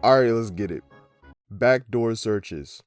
Alright, let's get it. Backdoor searches.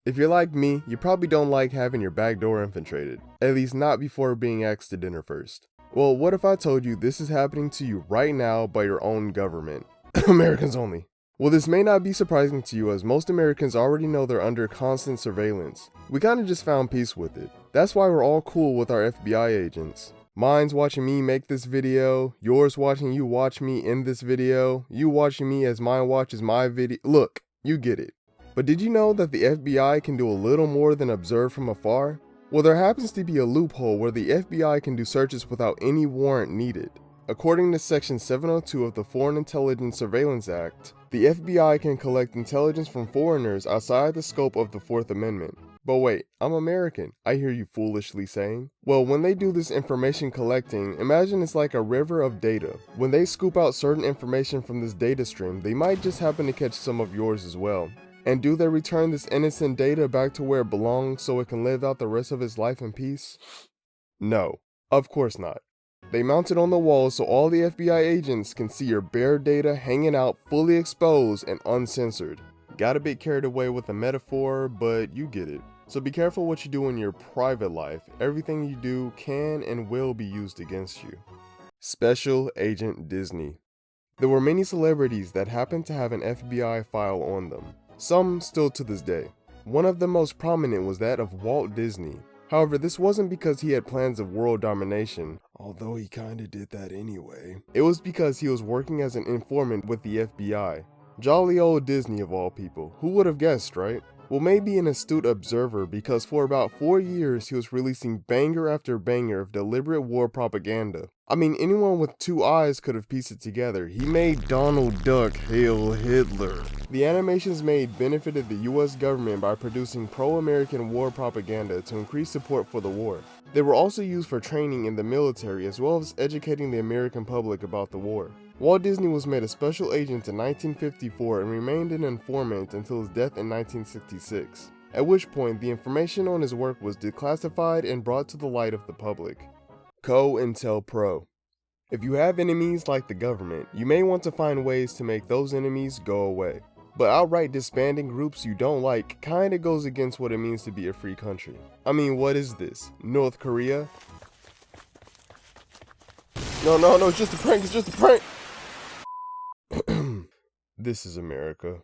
If you're like me, you probably don't like having your backdoor infiltrated, at least not before being asked to dinner first. Well, what if I told you this is happening to you right now by your own government? Americans only. Well, this may not be surprising to you as most Americans already know they're under constant surveillance. We kinda just found peace with it. That's why we're all cool with our FBI agents. Mine's watching me make this video, yours watching you watch me in this video, you watching me as mine watches my video. Look, you get it. But did you know that the FBI can do a little more than observe from afar? Well, there happens to be a loophole where the FBI can do searches without any warrant needed. According to Section 702 of the Foreign Intelligence Surveillance Act, the FBI can collect intelligence from foreigners outside the scope of the Fourth Amendment. But wait, I'm American, I hear you foolishly saying. Well, when they do this information collecting, imagine it's like a river of data. When they scoop out certain information from this data stream, they might just happen to catch some of yours as well. And do they return this innocent data back to where it belongs so it can live out the rest of its life in peace? No, of course not. They mount it on the wall so all the FBI agents can see your bare data hanging out fully exposed and uncensored. Got a bit carried away with the metaphor, but you get it. So be careful what you do in your private life. Everything you do can and will be used against you. Special Agent Disney. There were many celebrities that happened to have an FBI file on them. Some still to this day. One of the most prominent was that of Walt Disney. However, this wasn't because he had plans of world domination, although he kinda did that anyway. It was because he was working as an informant with the FBI. Jolly old Disney of all people. Who would have guessed, right? Well, maybe an astute observer, because for about 4 years he was releasing banger after banger of deliberate war propaganda. I mean, anyone with 2 eyes could have pieced it together. He made Donald Duck hail Hitler. The animations made benefited the US government by producing pro-American war propaganda to increase support for the war. They were also used for training in the military as well as educating the American public about the war. Walt Disney was made a special agent in 1954 and remained an informant until his death in 1966, at which point the information on his work was declassified and brought to the light of the public. COINTELPRO. If you have enemies like the government, you may want to find ways to make those enemies go away. But outright disbanding groups you don't like kinda goes against what it means to be a free country. I mean, what is this? North Korea? No, it's just a prank, it's just a prank! This is America.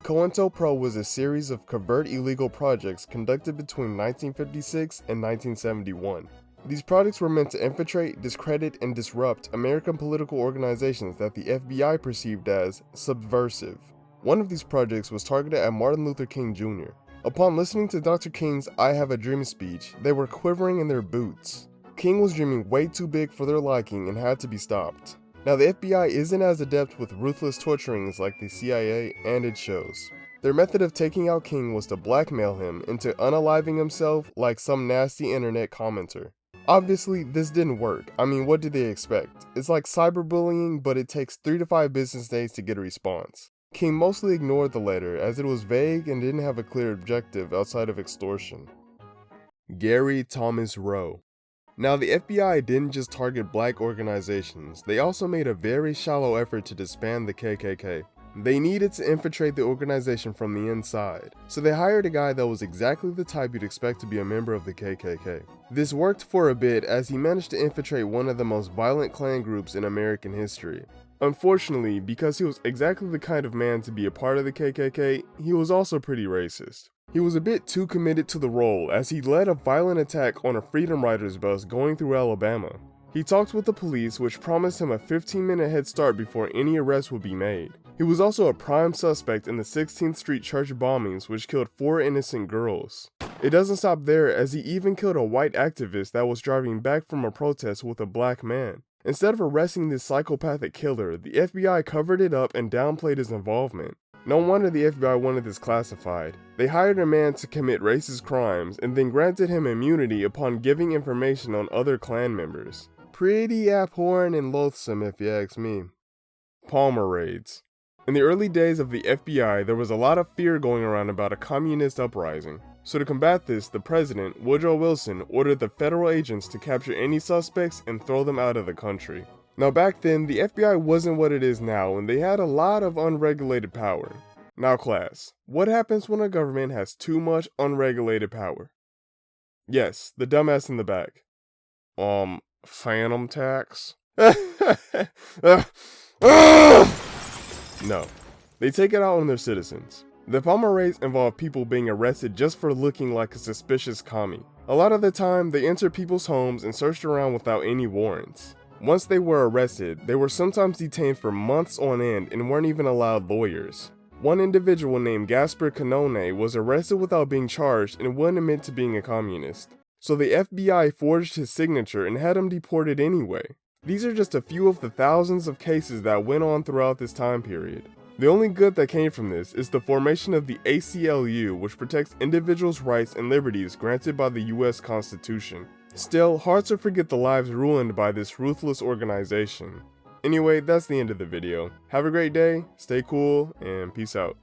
COINTELPRO was a series of covert illegal projects conducted between 1956 and 1971. These projects were meant to infiltrate, discredit, and disrupt American political organizations that the FBI perceived as subversive. One of these projects was targeted at Martin Luther King Jr. Upon listening to Dr. King's I Have a Dream speech, they were quivering in their boots. King was dreaming way too big for their liking and had to be stopped. Now, the FBI isn't as adept with ruthless torturings like the CIA, and it shows. Their method of taking out King was to blackmail him into unaliving himself like some nasty internet commenter. Obviously, this didn't work. I mean, what did they expect? It's like cyberbullying, but it takes 3 to 5 business days to get a response. King mostly ignored the letter as it was vague and didn't have a clear objective outside of extortion. Gary Thomas Rowe. Now, the FBI didn't just target black organizations, they also made a very shallow effort to disband the KKK. They needed to infiltrate the organization from the inside, so they hired a guy that was exactly the type you'd expect to be a member of the KKK. This worked for a bit as he managed to infiltrate one of the most violent Klan groups in American history. Unfortunately, because he was exactly the kind of man to be a part of the KKK, he was also pretty racist. He was a bit too committed to the role as he led a violent attack on a Freedom Riders bus going through Alabama. He talked with the police, which promised him a 15-minute head start before any arrest would be made. He was also a prime suspect in the 16th Street church bombings, which killed 4 innocent girls. It doesn't stop there, as he even killed a white activist that was driving back from a protest with a black man. Instead of arresting this psychopathic killer, the FBI covered it up and downplayed his involvement. No wonder the FBI wanted this classified. They hired a man to commit racist crimes and then granted him immunity upon giving information on other Klan members. Pretty abhorrent and loathsome if you ask me. Palmer raids. In the early days of the FBI, there was a lot of fear going around about a communist uprising. So to combat this, the president, Woodrow Wilson, ordered the federal agents to capture any suspects and throw them out of the country. Now back then, the FBI wasn't what it is now, and they had a lot of unregulated power. Now class, what happens when a government has too much unregulated power? Yes, the dumbass in the back. Phantom tax? No, they take it out on their citizens. The Palmer raids involve people being arrested just for looking like a suspicious commie. A lot of the time, they entered people's homes and searched around without any warrants. Once they were arrested, they were sometimes detained for months on end and weren't even allowed lawyers. One individual named Gaspar Canone was arrested without being charged and wouldn't admit to being a communist. So the FBI forged his signature and had him deported anyway. These are just a few of the thousands of cases that went on throughout this time period. The only good that came from this is the formation of the ACLU, which protects individuals' rights and liberties granted by the US Constitution. Still, hard to forget the lives ruined by this ruthless organization. Anyway, that's the end of the video. Have a great day, stay cool, and peace out.